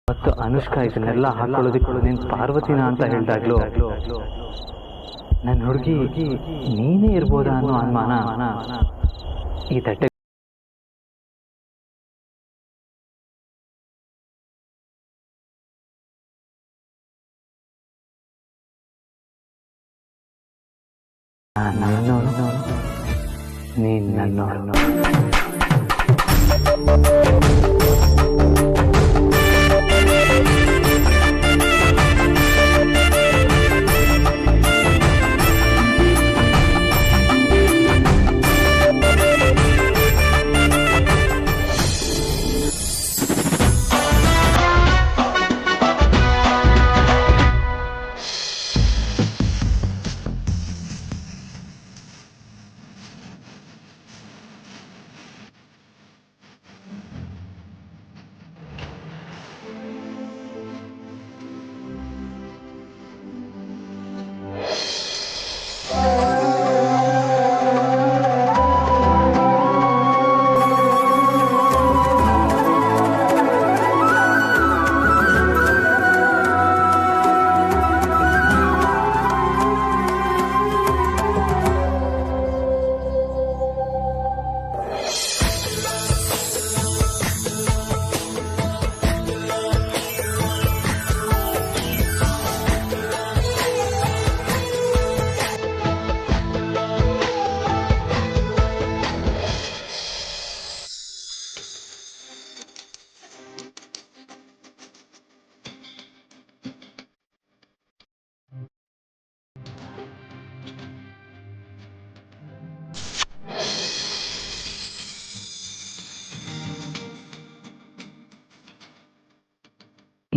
ಮತ್ತು ಅನುಷ್ಕಾ ಇದನ್ನೆಲ್ಲ ಹಾಕೊಳ್ಳೋದಕ್ಕೆ ನೀನು ಪಾರ್ವತಿನ ಅಂತ ಹೇಳಿದಾಗ್ಲೂ ನನ್ನ ಹುಡುಗಿ ನೀನೇ ಇರ್ಬೋದಾ ಅನ್ನೋ ಅನುಮಾನ ಈ ತಟ್ಟೆ ನನ್ನೋನು ನೀನು ನನ್ನೋನು.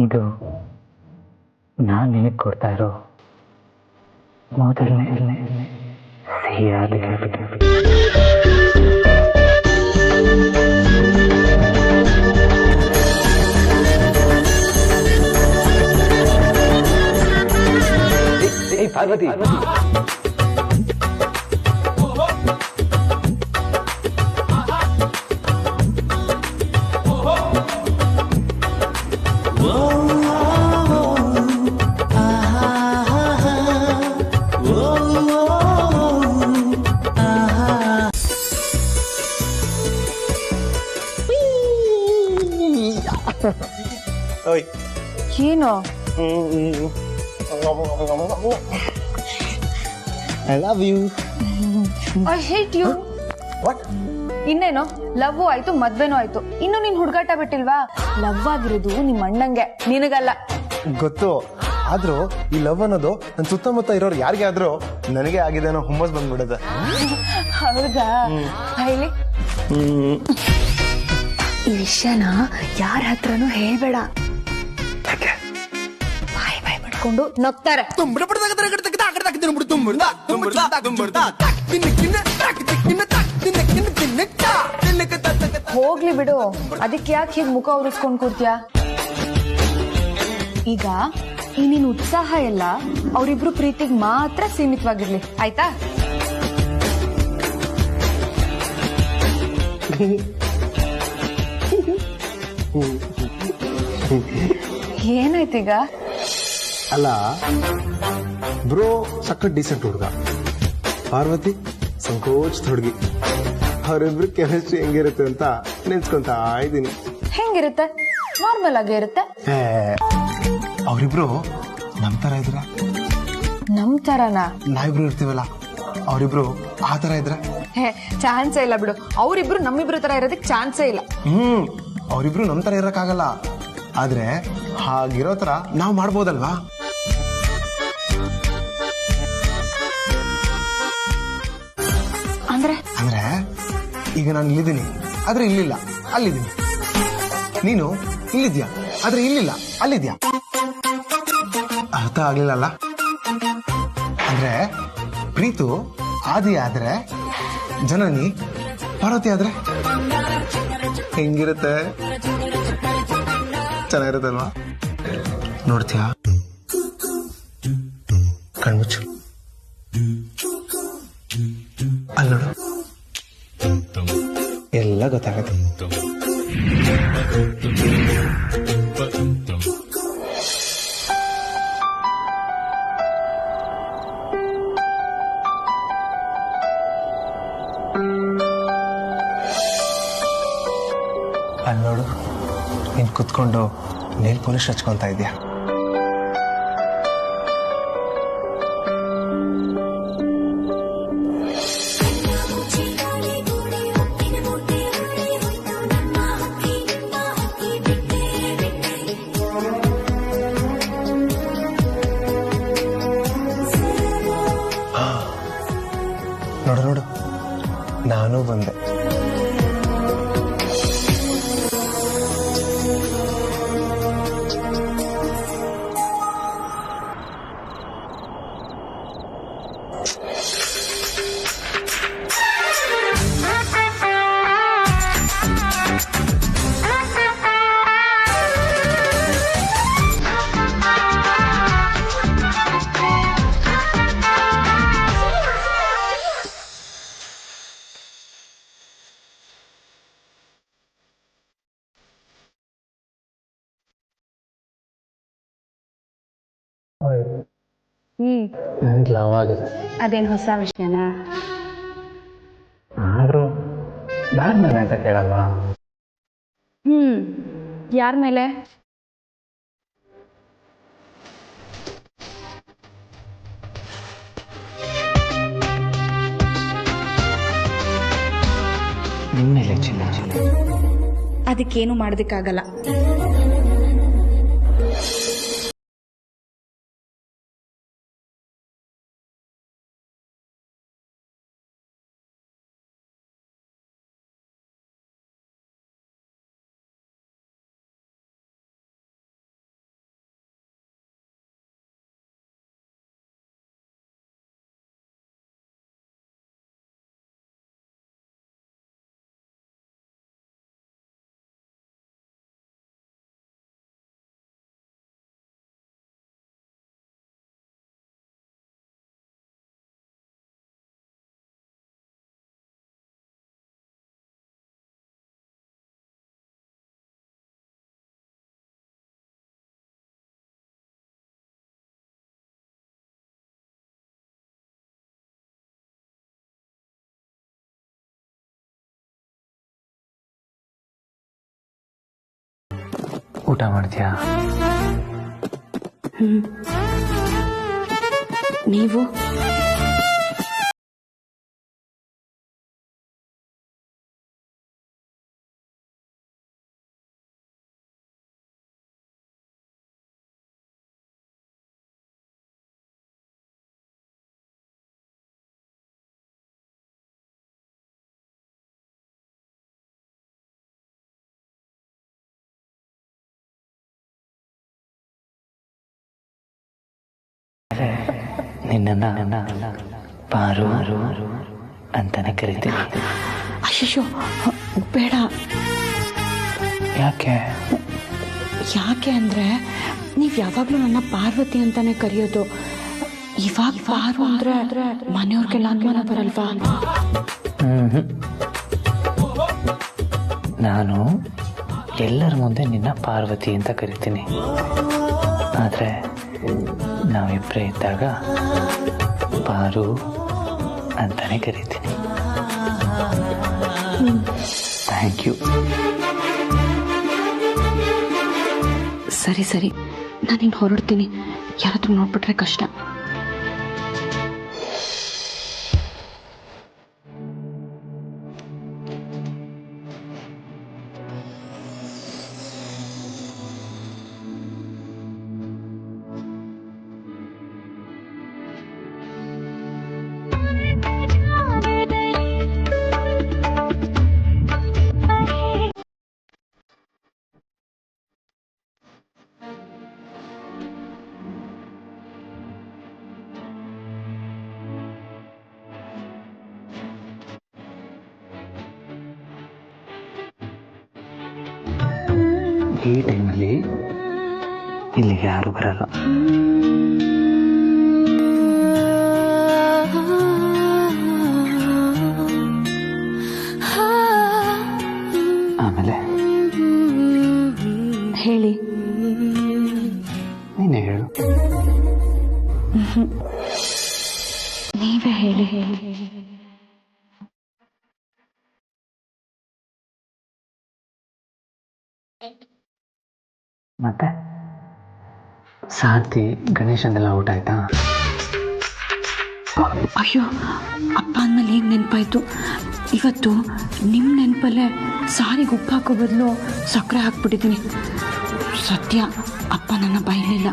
ಇದು ನಾನು ನಿನಗೆ ಕೊಡ್ತಾ ಇರೋ ಮೊದಲನೇ ಸಿಹಿಯಾದ ಪಾರ್ವತಿ ಏನು I love you. I hate you. What? ಇನ್ನೇನು ಲವ್ ಆಯ್ತು ಮದ್ವೆನೂ ಆಯ್ತು, ಇನ್ನು ನೀನ್ ಹುಡುಗಾಟ ಬಿಟ್ಟಿಲ್ವಾ? ಲವ್ ಆಗಿರೋದು ನಿಮ್ ಅಣ್ಣಂಗೆ, ನಿನಗಲ್ಲ. ಗೊತ್ತು, ಆದ್ರೂ ಈ ಲವ್ ಅನ್ನೋದು ನನ್ನ ಸುತ್ತಮುತ್ತ ಇರೋರು ಯಾರಿಗೆ ಆದ್ರೂ ನನಗೆ ಆಗಿದೆ ಅನ್ನೋ ಹುಮ್ಮಸ್ ಬಂದ್ಬಿಡುತ್ತೆ. ಹೌದಾ? ಹೇಳಿ. ಈ ವಿಷಯನ ಯಾರ ಹತ್ರನೂ ಹೇಳ್ಬೇಡ. ಬಾಯ್ ಬಾಯ್ ಮಾಡ್ಕೊಂಡು ನಗ್ತಾರೆ. ಹೋಗ್ಲಿ ಬಿಡು, ಅದಕ್ಕೆ ಯಾಕೆ ಹೀಗ್ ಮುಖ ಉರಿಸ್ಕೊಂಡ್ ಕೂರ್ತೀಯ? ಈಗ ಈ ನಿನ್ ಉತ್ಸಾಹ ಎಲ್ಲ ಅವರಿಬ್ರು ಪ್ರೀತಿಗ್ ಮಾತ್ರ ಸೀಮಿತವಾಗಿರ್ಲಿ, ಆಯ್ತಾ? ಏನಾಯ್ತೀಗ? ಅಲ್ಲ ಬ್ರೋ ಸಖತ್ ಡೀಸೆಂಟ್ ಹುಡುಗ, ಪಾರ್ವತಿ ಸಂಕೋಚ ಹುಡುಗಿ. ಅವರಿಬ್ರು ಕೆಮಿಸ್ಟ್ರಿ ಹೆಂಗಿರುತ್ತೆ ಅಂತ ನೆನ್ಸ್ಕೊಂತಾ ಇದ್ದೀನಿ. ಹೆಂಗಿರುತ್ತೆ? ನಾರ್ಮಲ್ ಆಗೇ ಇರುತ್ತೆ. ಅವರಿಬ್ರು ನಮ್ ತರ ಇದ್ರ? ನಮ್ ತರನಾ? ನಾವಿಬ್ರು ಇರ್ತೀವಲ್ಲ, ಅವರಿಬ್ರು ಆ ತರ ಇದ್ರ? ಚಾನ್ಸೇ ಇಲ್ಲ ಬಿಡು. ಅವರಿಬ್ರು ನಮ್ಮಿಬ್ರು ತರ ಇರೋದಕ್ಕೆ ಚಾನ್ಸೇ ಇಲ್ಲ. ಅವರಿಬ್ರು ನಮ್ ತರ ಇರಕ್ಕಾಗಲ್ಲ, ಆದ್ರೆ ಹಾಗಿರೋ ತರ ನಾವ್ ಮಾಡ್ಬೋದಲ್ವಾ? ಅಂದ್ರೆ ಈಗ ನಾನು ಇಲ್ಲಿದ್ದೀನಿ ಆದ್ರೆ ಇಲ್ಲಿಲ್ಲ, ಅಲ್ಲಿದ್ದೀನಿ. ನೀನು ಇಲ್ಲಿದ್ಯಾ ಆದ್ರೆ ಇಲ್ಲಿಲ್ಲ, ಅಲ್ಲಿದ್ಯಾ. ಅರ್ಥ ಆಗ್ಲಿಲ್ಲ. ಅಂದ್ರೆ ಪ್ರೀತು ಆದಿ ಆದ್ರೆ, ಜನನಿ ಪಾರ್ವತಿ ಆದ್ರೆ ಹೆಂಗಿರುತ್ತೆ? ಚೆನ್ನಾಗಿರುತ್ತಲ್ವಾ? ನೋಡ್ತೀಯಾ? ಕಣ್ಮುಚ್ಚು, ಅಲ್ಲಿ ನೋಡು, ಎಲ್ಲ ಗೊತ್ತಾಗತ್ತೆ. ಅಲ್ಲಿ ನೋಡು, ನೀನ್ ಕುತ್ಕೊಂಡು ನೇಲ್ ಪಾಲಿಶ್ ಹಚ್ಕೊಂತ ಇದೀಯ. ನೋಡು ನೋಡು, ನಾನು ಬಂದೆ. ಲವ್ ಆಗಿದೆ. ಅದೇನ್ ಹೊಸ ವಿಷಯನಾ? ಆದ್ರೂ ಯಾರ ಮೇಲೆ ಅಂತ ಕೇಳಲ್ವಾ? ಯಾರ ಮೇಲೆ? ನಿನ್ಮೇಲೆ ಚಿನ್ನ. ಅದಕ್ಕೇನು ಮಾಡೋದಕ್ಕಾಗಲ್ಲ. ಊಟ ಮಾಡ್ತೀಯಾ? ನೀವು ನಿನ್ನ ಪಾರು ಅಂತಾನೆ ಕರಿತೀನಿ. ಅಯ್ಯೋ ಬೇಡ. ಯಾಕೆ? ಯಾಕೆ ಅಂದ್ರೆ ನೀವ್ ಯಾವಾಗ್ಲೂ ನನ್ನ ಪಾರ್ವತಿ ಅಂತಾನೆ ಕರೆಯೋದು. ಇವಾಗ ಪಾರು ಅಂದ್ರೆ ಮನೆಯವ್ರಿಗೆಲ್ಲ ಅನುಮಾನ ಬರಲ್ವಾ? ನಾನು ಎಲ್ಲರ ಮುಂದೆ ನಿನ್ನ ಪಾರ್ವತಿ ಅಂತ ಕರಿತೀನಿ. ಆದರೆ ನಾವಿಬ್ಬರೇ ಇದ್ದಾಗ ಪಾರು ಅಂತಾನೆ ಕರಿತೀನಿ. Thank you. ಸರಿ ಸರಿ, ನಾನಿನ್ ಹೊರಡ್ತೀನಿ. ಯಾರಾದ್ರೂ ನೋಡ್ಬಿಟ್ರೆ ಕಷ್ಟ. ಈ ಟೈಮಲ್ಲಿ ಇಲ್ಲಿಗೆ ಯಾರು ಬರಲ್ಲ. ಆಮೇಲೆ ಹೇಳಿ. ನೀನೇ ಹೇಳು. ನೀವೇ ಹೇಳಿ. ಮತ್ತೆ ಸಾರ್ತಿ ಗಣೇಶಂದೆಲ್ಲ ಊಟ ಆಯ್ತಾ? ಅಯ್ಯೋ, ಅಪ್ಪ ಅಂದ್ಮೇಲೆ ಈಗ ನೆನಪಾಯ್ತು. ಇವತ್ತು ನಿಮ್ಮ ನೆನಪಲ್ಲೇ ಸಾರಿಗೆ ಉಪ್ಪು ಹಾಕೋ ಬದಲು ಸಕ್ಕರೆ ಹಾಕ್ಬಿಟ್ಟಿದ್ದೀನಿ. ಸತ್ಯ, ಅಪ್ಪ ನನ್ನ ಬೈಲಿಲ್ಲ.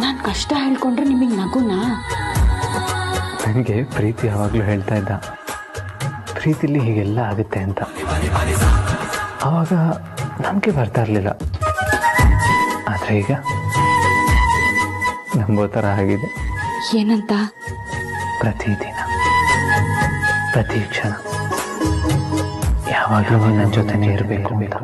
ನಾನು ಕಷ್ಟ ಹೇಳ್ಕೊಂಡ್ರೆ ನಿಮಗೆ ನಗುನಾ? ನನಗೆ ಪ್ರೀತಿ ಯಾವಾಗಲೂ ಹೇಳ್ತಾ ಇದ್ದ, ಪ್ರೀತಿಲಿ ಹೀಗೆಲ್ಲ ಆಗುತ್ತೆ ಅಂತ. ಆವಾಗ ನಂಬಿಕೆ ಬರ್ತಾ ಇರಲಿಲ್ಲ. ಆದರೆ ಈಗ ನಂಬೋ ಥರ ಆಗಿದೆ. ಏನಂತ? ಪ್ರತಿದಿನ ಪ್ರತಿ ಕ್ಷಣ ಯಾವಾಗಲೂ ನನ್ನ ಜೊತೆನೇ ಇರಬೇಕು ಅಂತ.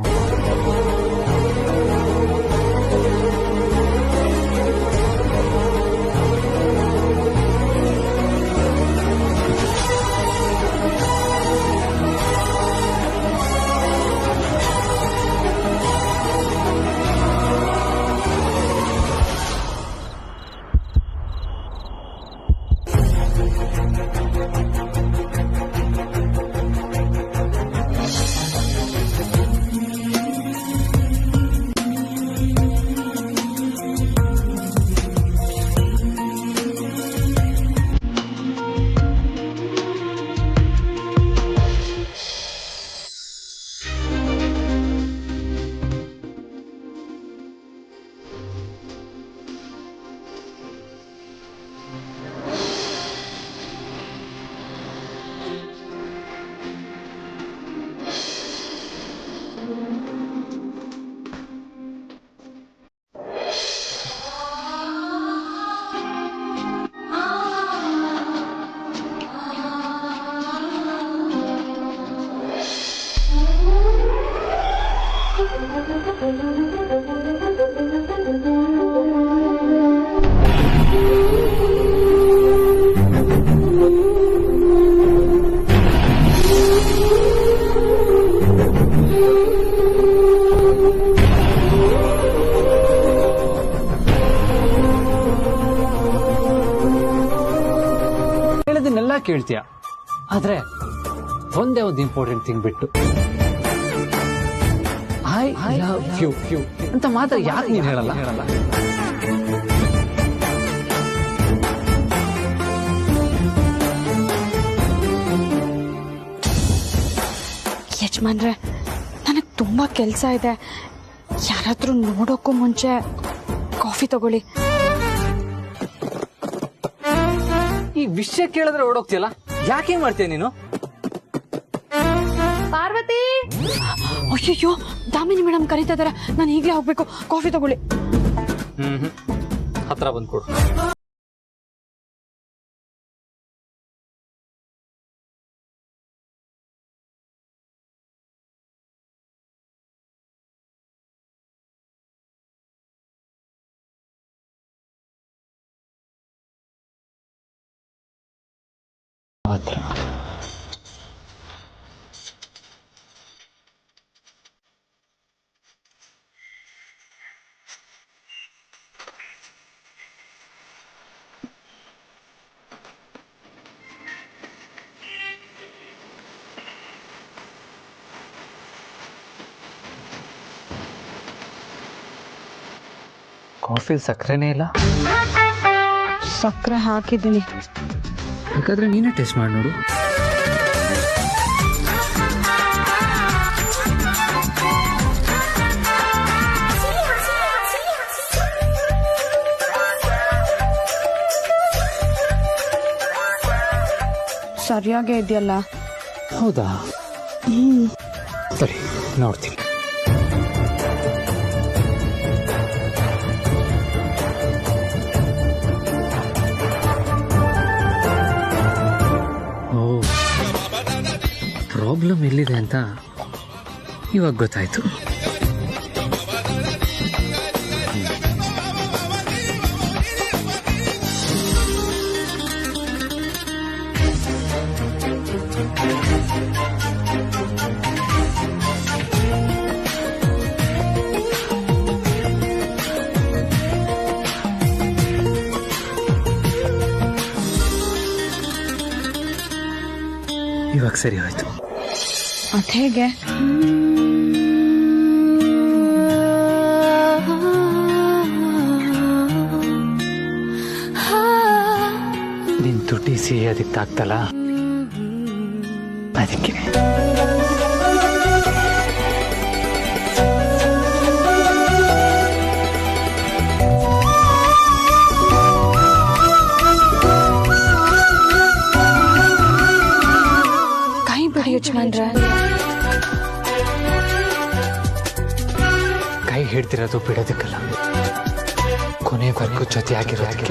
ಹೇಳೋದನ್ನೆಲ್ಲ ಕೇಳ್ತೀಯ, ಆದ್ರೆ ಒಂದೇ ಒಂದು ಇಂಪಾರ್ಟೆಂಟ್ ಥಿಂಗ್ ಬಿಟ್ಟು ಐ ಲವ್ ಯು ಅಂತ ಮಾತ್ರ ಯಾಕೆ ನೀನು ಹೇಳಲ್ಲ? ಯಜಮಾನ್ರೆ, ನನಗೆ ತುಂಬಾ ಕೆಲಸ ಇದೆ. ಯಾರಾದ್ರೂ ನೋಡೋಕ್ಕೂ ಮುಂಚೆ ಕಾಫಿ ತಗೊಳ್ಳಿ. ಈ ವಿಷಯ ಕೇಳಿದ್ರೆ ಓಡೋಗ್ತಿಯಲ್ಲ, ಯಾಕೆ ಮಾಡ್ತೀಯ ನೀನು? ಪಾರ್ವತಿ, ಅಯ್ಯೋ ದಾಮಿನಿ ಮೇಡಮ್ ಕರೀತಾ ಇದಾರೆ, ನಾನು ಈಗಲೇ ಹೋಗ್ಬೇಕು. ಕಾಫಿ ತಗೊಳ್ಳಿ. ಹತ್ರ ಬಂದು ಕೊಡು. ಹತ್ರ ಕಾಫಿ ಸಕ್ಕರೆನೇ ಇಲ್ಲ. ಸಕ್ಕರೆ ಹಾಕಿದ್ದೀನಿ. ಬೇಕಾದ್ರೆ ನೀನೇ ಟೇಸ್ಟ್ ಮಾಡಿ ನೋಡು. ಸರಿಯಾಗೇ ಇದೆಯಲ್ಲ? ಹೌದಾ? ಸರಿ, ನೋಡ್ತೀನಿ. ಪ್ರಾಬ್ಲಮ್ ಎಲ್ಲಿದೆ ಅಂತ ಇವಾಗ ಗೊತ್ತಾಯ್ತು. ಇವಾಗ ಸರಿ ಹೋಯ್ತು. ಅದ್ ಹೇಗೆ? ನಿನ್ ತುಟಿ ಸಿಹಿ ಅದಕ್ಕೆ ತಾಕ್ತಲ್ಲ, ಅದಕ್ಕೆ. ಕೈ ಬಿಡಿ ಯಜಮಾನ್ರೆ. ಕೈ ಹಿಡ್ದಿರೋದು ಬಿಡೋದಕ್ಕಲ್ಲ, ಕೊನೆವರೆಗೂ ಜೊತೆ ಆಗಿರೋದಕ್ಕೆ.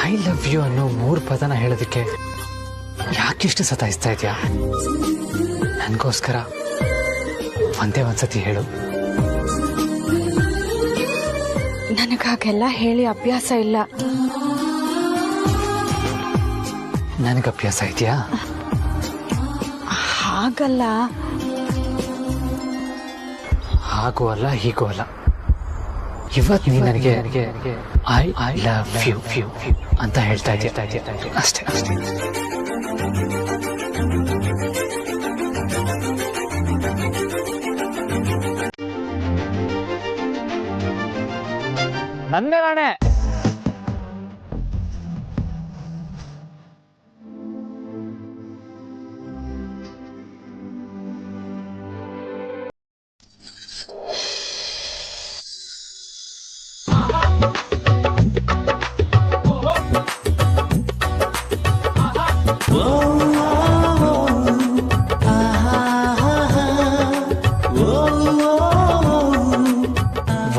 ಐ ಲವ್ ಯು ಅನ್ನೋ 3 ಪದನ ಹೇಳೋದಕ್ಕೆ ಯಾಕಿಷ್ಟು ಸತಾಯಿಸ್ತಾ ಇದೆಯಾ? ನನಗೋಸ್ಕರ ಒಂದೇ ಒಂದ್ಸತಿ ಹೇಳು. ನನಗಾಗೆಲ್ಲ ಹೇಳಿ ಅಭ್ಯಾಸ ಇಲ್ಲ. ನನಗೆ ಅಭ್ಯಾಸ ಇದೆಯಾ? ಹಾಗಲ್ಲ. ಹಾಗೂ ಅಲ್ಲ, ಹೀಗೂ ಅಲ್ಲ. ಇವತ್ತು ನೀ ನನಗೆ ಐ ಲವ್ ಯು ಅಂತ ಹೇಳ್ತಾ ಇದೆಯಾ? ಅಷ್ಟೇ. ನನ್ನೇ ನಾಣೆ.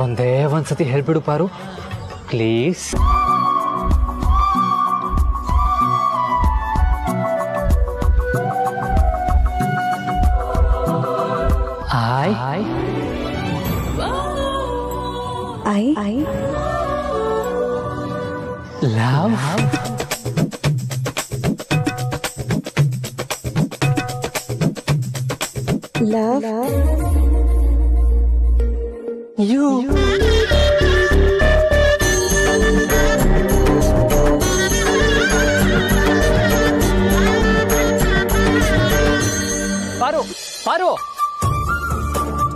ಒಂದೇ ಒಂದ್ಸತಿ ಹೇಳ್ಬಿಡು ಪಾರು, ಪ್ಲೀಸ್. I love you.